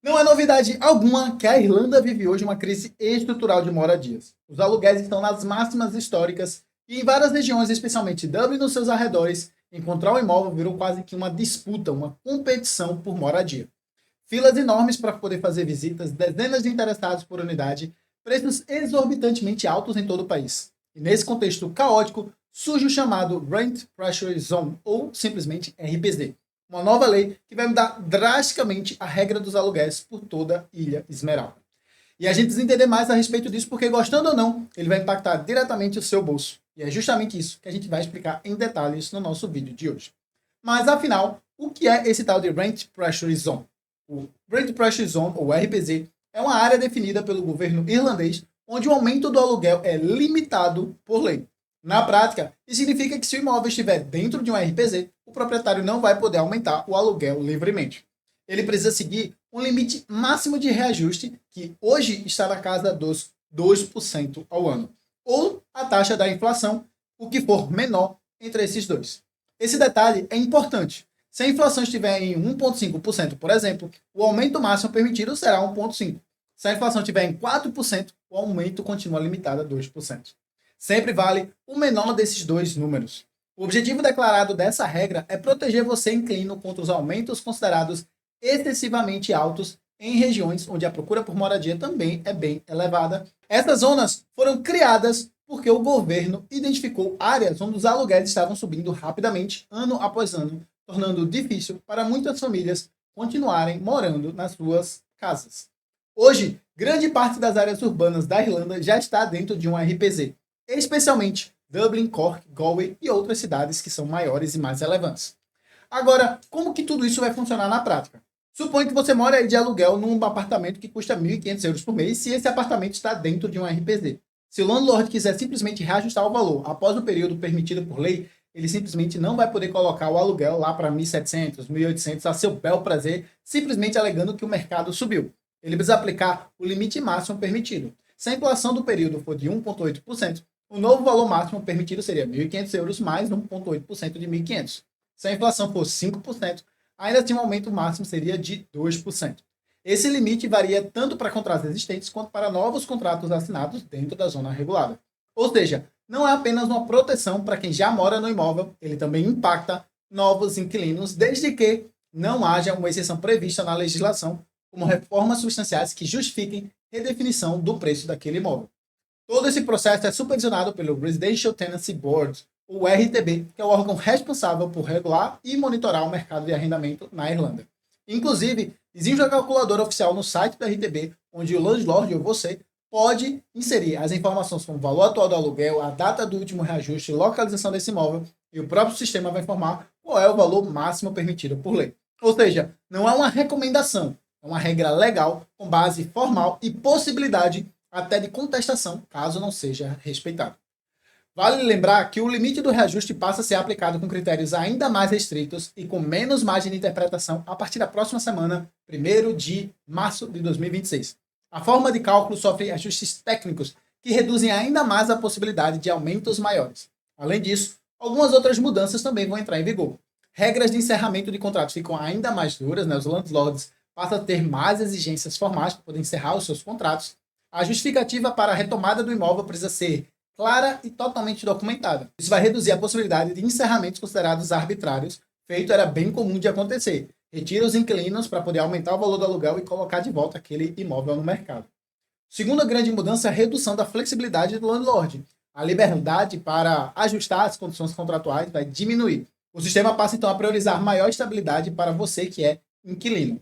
Não é novidade alguma que a Irlanda vive hoje uma crise estrutural de moradias. Os aluguéis estão nas máximas históricas e em várias regiões, especialmente Dublin e nos seus arredores, encontrar um imóvel virou quase que uma disputa, uma competição por moradia. Filas enormes para poder fazer visitas, dezenas de interessados por unidade, preços exorbitantemente altos em todo o país. E nesse contexto caótico, surge o chamado Rent Pressure Zone, ou simplesmente RPZ, uma nova lei que vai mudar drasticamente a regra dos aluguéis por toda a Ilha Esmeralda. E a gente precisa entender mais a respeito disso, porque gostando ou não, ele vai impactar diretamente o seu bolso. E é justamente isso que a gente vai explicar em detalhes no nosso vídeo de hoje. Mas afinal, o que é esse tal de Rent Pressure Zone? O Rent Pressure Zone, ou RPZ, é uma área definida pelo governo irlandês onde o aumento do aluguel é limitado por lei. Na prática, isso significa que se o imóvel estiver dentro de um RPZ, o proprietário não vai poder aumentar o aluguel livremente. Ele precisa seguir um limite máximo de reajuste, que hoje está na casa dos 2% ao ano, ou a taxa da inflação, o que for menor entre esses dois. Esse detalhe é importante. Se a inflação estiver em 1,5%, por exemplo, o aumento máximo permitido será 1,5%. Se a inflação estiver em 4%, o aumento continua limitado a 2%. Sempre vale o menor desses dois números. O objetivo declarado dessa regra é proteger você, inquilino, contra os aumentos considerados excessivamente altos em regiões onde a procura por moradia também é bem elevada. Essas zonas foram criadas porque o governo identificou áreas onde os aluguéis estavam subindo rapidamente, ano após ano, tornando difícil para muitas famílias continuarem morando nas suas casas. Hoje, grande parte das áreas urbanas da Irlanda já está dentro de um RPZ, especialmente Dublin, Cork, Galway e outras cidades que são maiores e mais relevantes. Agora, como que tudo isso vai funcionar na prática? Suponha que você mora aí de aluguel num apartamento que custa 1.500 euros por mês se esse apartamento está dentro de um RPZ. Se o landlord quiser simplesmente reajustar o valor após o período permitido por lei, ele simplesmente não vai poder colocar o aluguel lá para 1.700, 1.800 a seu bel prazer, simplesmente alegando que o mercado subiu. Ele precisa aplicar o limite máximo permitido. Se a inflação do período for de 1,8%, o novo valor máximo permitido seria 1.500 euros mais 1,8% de 1.500. Se a inflação for 5%, ainda assim o aumento máximo seria de 2%. Esse limite varia tanto para contratos existentes quanto para novos contratos assinados dentro da zona regulada. Ou seja, não é apenas uma proteção para quem já mora no imóvel, ele também impacta novos inquilinos, desde que não haja uma exceção prevista na legislação, como reformas substanciais que justifiquem redefinição do preço daquele imóvel. Todo esse processo é supervisionado pelo Residential Tenancy Board, o RTB, que é o órgão responsável por regular e monitorar o mercado de arrendamento na Irlanda. Inclusive, existe uma calculadora oficial no site do RTB, onde o landlord ou você pode inserir as informações como o valor atual do aluguel, a data do último reajuste, localização desse imóvel, e o próprio sistema vai informar qual é o valor máximo permitido por lei. Ou seja, não é uma recomendação, é uma regra legal com base formal e possibilidade até de contestação, caso não seja respeitado. Vale lembrar que o limite do reajuste passa a ser aplicado com critérios ainda mais restritos e com menos margem de interpretação a partir da próxima semana, 1º de março de 2026. A forma de cálculo sofre ajustes técnicos que reduzem ainda mais a possibilidade de aumentos maiores. Além disso, algumas outras mudanças também vão entrar em vigor. Regras de encerramento de contratos ficam ainda mais duras, né? Os landlords passam a ter mais exigências formais para poder encerrar os seus contratos. A justificativa para a retomada do imóvel precisa ser clara e totalmente documentada. Isso vai reduzir a possibilidade de encerramentos considerados arbitrários, feito era bem comum de acontecer. Retira os inquilinos para poder aumentar o valor do aluguel e colocar de volta aquele imóvel no mercado. Segunda grande mudança é a redução da flexibilidade do landlord. A liberdade para ajustar as condições contratuais vai diminuir. O sistema passa então a priorizar maior estabilidade para você que é inquilino.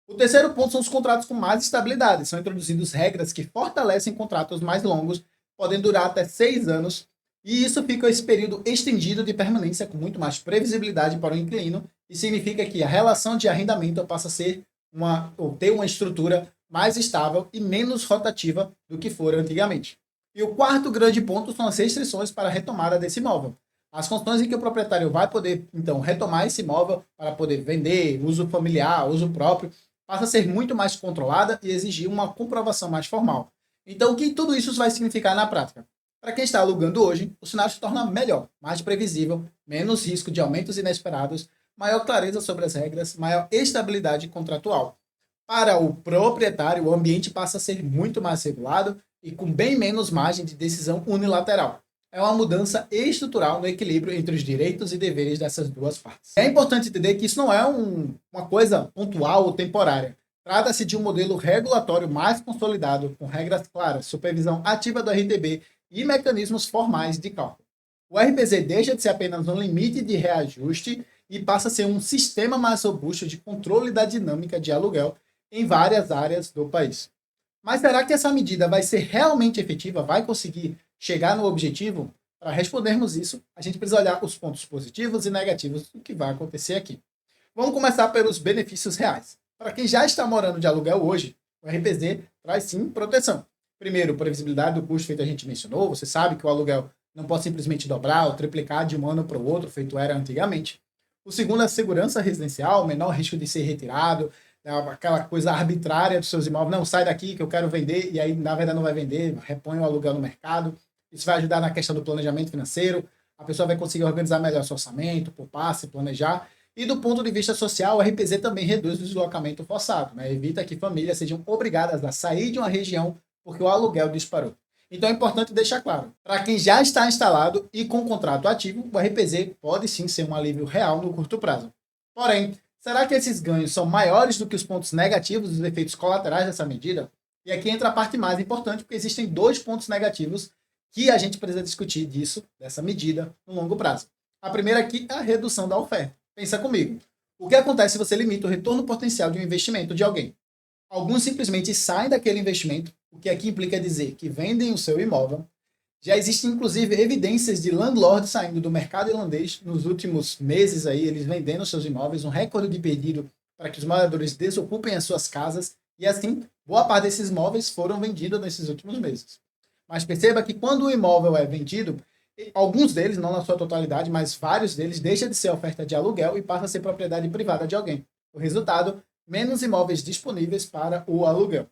O terceiro ponto são os contratos com mais estabilidade. São introduzidas regras que fortalecem contratos mais longos, podem durar até 6 anos, e isso fica esse período estendido de permanência com muito mais previsibilidade para o inquilino, e significa que a relação de arrendamento passa a ser ou ter uma estrutura mais estável e menos rotativa do que for antigamente. E o quarto grande ponto são as restrições para a retomada desse imóvel. As condições em que o proprietário vai poder, então, retomar esse imóvel para poder vender, uso familiar, uso próprio, passa a ser muito mais controlada e exigir uma comprovação mais formal. Então, o que tudo isso vai significar na prática? Para quem está alugando hoje, o cenário se torna melhor, mais previsível, menos risco de aumentos inesperados, maior clareza sobre as regras, maior estabilidade contratual. Para o proprietário, o ambiente passa a ser muito mais regulado e com bem menos margem de decisão unilateral. É uma mudança estrutural no equilíbrio entre os direitos e deveres dessas duas partes. É importante entender que isso não é uma coisa pontual ou temporária. Trata-se de um modelo regulatório mais consolidado, com regras claras, supervisão ativa do RTB e mecanismos formais de cálculo. O RPZ deixa de ser apenas um limite de reajuste e passa a ser um sistema mais robusto de controle da dinâmica de aluguel em várias áreas do país. Mas será que essa medida vai ser realmente efetiva? Vai conseguir chegar no objetivo? Para respondermos isso, a gente precisa olhar os pontos positivos e negativos do que vai acontecer aqui. Vamos começar pelos benefícios reais. Para quem já está morando de aluguel hoje, o RPZ traz sim proteção. Primeiro, previsibilidade do custo, feito a gente mencionou. Você sabe que o aluguel não pode simplesmente dobrar ou triplicar de um ano para o outro, feito era antigamente. O segundo é a segurança residencial, menor risco de ser retirado, aquela coisa arbitrária dos seus imóveis. Não, sai daqui que eu quero vender, e aí na verdade não vai vender, repõe o aluguel no mercado. Isso vai ajudar na questão do planejamento financeiro. A pessoa vai conseguir organizar melhor seu orçamento, poupar, se planejar. E do ponto de vista social, o RPZ também reduz o deslocamento forçado, né? Evita que famílias sejam obrigadas a sair de uma região porque o aluguel disparou. Então é importante deixar claro, para quem já está instalado e com contrato ativo, o RPZ pode sim ser um alívio real no curto prazo. Porém, será que esses ganhos são maiores do que os pontos negativos e os efeitos colaterais dessa medida? E aqui entra a parte mais importante, porque existem dois pontos negativos que a gente precisa discutir dessa medida, no longo prazo. A primeira aqui é a redução da oferta. Pensa comigo. O que acontece se você limita o retorno potencial de um investimento de alguém? Alguns simplesmente saem daquele investimento, o que aqui implica dizer que vendem o seu imóvel. Já existem, inclusive, evidências de landlords saindo do mercado irlandês nos últimos meses, aí, eles vendendo seus imóveis, um recorde de pedido para que os moradores desocupem as suas casas, e assim, boa parte desses imóveis foram vendidos nesses últimos meses. Mas perceba que quando o imóvel é vendido, alguns deles, não na sua totalidade, mas vários deles, deixam de ser oferta de aluguel e passa a ser propriedade privada de alguém. O resultado, menos imóveis disponíveis para o aluguel.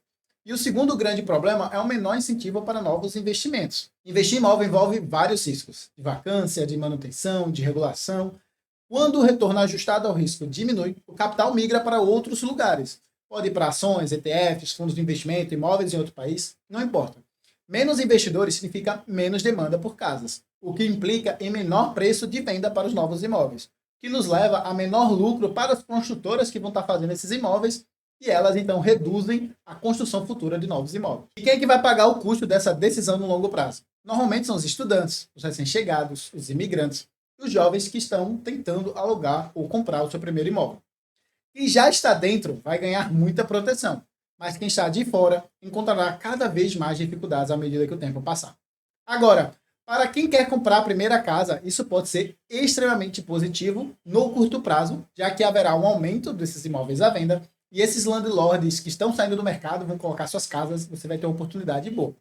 E o segundo grande problema é o menor incentivo para novos investimentos. Investir em imóvel envolve vários riscos, de vacância, de manutenção, de regulação. Quando o retorno ajustado ao risco diminui, o capital migra para outros lugares. Pode ir para ações, ETFs, fundos de investimento, imóveis em outro país, não importa. Menos investidores significa menos demanda por casas, o que implica em menor preço de venda para os novos imóveis, que nos leva a menor lucro para as construtoras que vão estar fazendo esses imóveis, e elas então reduzem a construção futura de novos imóveis. E quem é que vai pagar o custo dessa decisão no longo prazo? Normalmente são os estudantes, os recém-chegados, os imigrantes e os jovens que estão tentando alugar ou comprar o seu primeiro imóvel. Quem já está dentro vai ganhar muita proteção, mas quem está de fora encontrará cada vez mais dificuldades à medida que o tempo passar. Agora, para quem quer comprar a primeira casa, isso pode ser extremamente positivo no curto prazo, já que haverá um aumento desses imóveis à venda e esses landlords que estão saindo do mercado vão colocar suas casas, você vai ter uma oportunidade boa.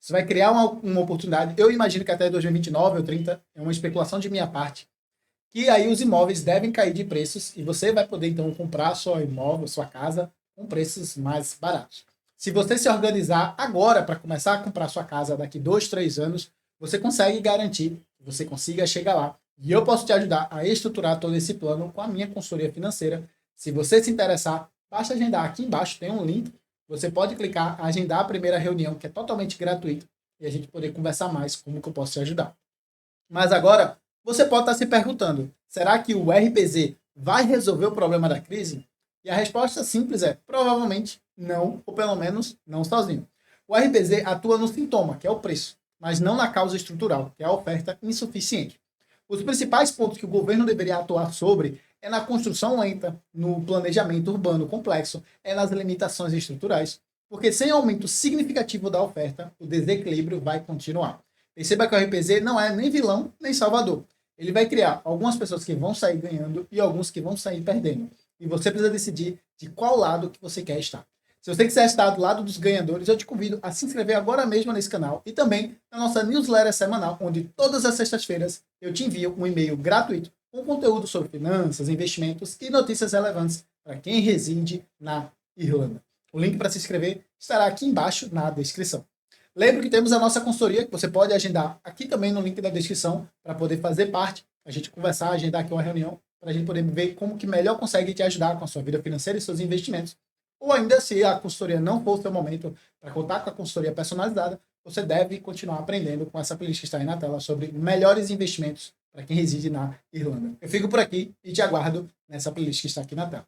Isso vai criar uma oportunidade, eu imagino que até 2029 ou 30, é uma especulação de minha parte, que aí os imóveis devem cair de preços e você vai poder então comprar seu imóvel, sua casa, com preços mais baratos. Se você se organizar agora para começar a comprar sua casa daqui 2, 3 anos, você consegue garantir que você consiga chegar lá. E eu posso te ajudar a estruturar todo esse plano com a minha consultoria financeira. Se você se interessar, basta agendar. Aqui embaixo tem um link. Você pode clicar, agendar a primeira reunião, que é totalmente gratuita, e a gente poder conversar mais como que eu posso te ajudar. Mas agora, você pode estar se perguntando, será que o RPZ vai resolver o problema da crise? E a resposta simples é, provavelmente não, ou pelo menos não sozinho. O RPZ atua no sintoma, que é o preço, mas não na causa estrutural, que é a oferta insuficiente. Os principais pontos que o governo deveria atuar sobre é na construção lenta, no planejamento urbano complexo, é nas limitações estruturais, porque sem aumento significativo da oferta, o desequilíbrio vai continuar. Perceba que o RPZ não é nem vilão, nem salvador. Ele vai criar algumas pessoas que vão sair ganhando e alguns que vão sair perdendo. E você precisa decidir de qual lado que você quer estar. Se você quiser estar do lado dos ganhadores, eu te convido a se inscrever agora mesmo nesse canal e também na nossa newsletter semanal, onde todas as sextas-feiras eu te envio um e-mail gratuito com conteúdo sobre finanças, investimentos e notícias relevantes para quem reside na Irlanda. O link para se inscrever estará aqui embaixo na descrição. Lembre que temos a nossa consultoria, que você pode agendar aqui também no link da descrição para poder fazer parte, a gente conversar, agendar aqui uma reunião, para a gente poder ver como que melhor consegue te ajudar com a sua vida financeira e seus investimentos. ou ainda se a consultoria não for o seu momento para contar com a consultoria personalizada, você deve continuar aprendendo com essa playlist que está aí na tela sobre melhores investimentos para quem reside na Irlanda. Eu fico por aqui e te aguardo nessa playlist que está aqui na tela.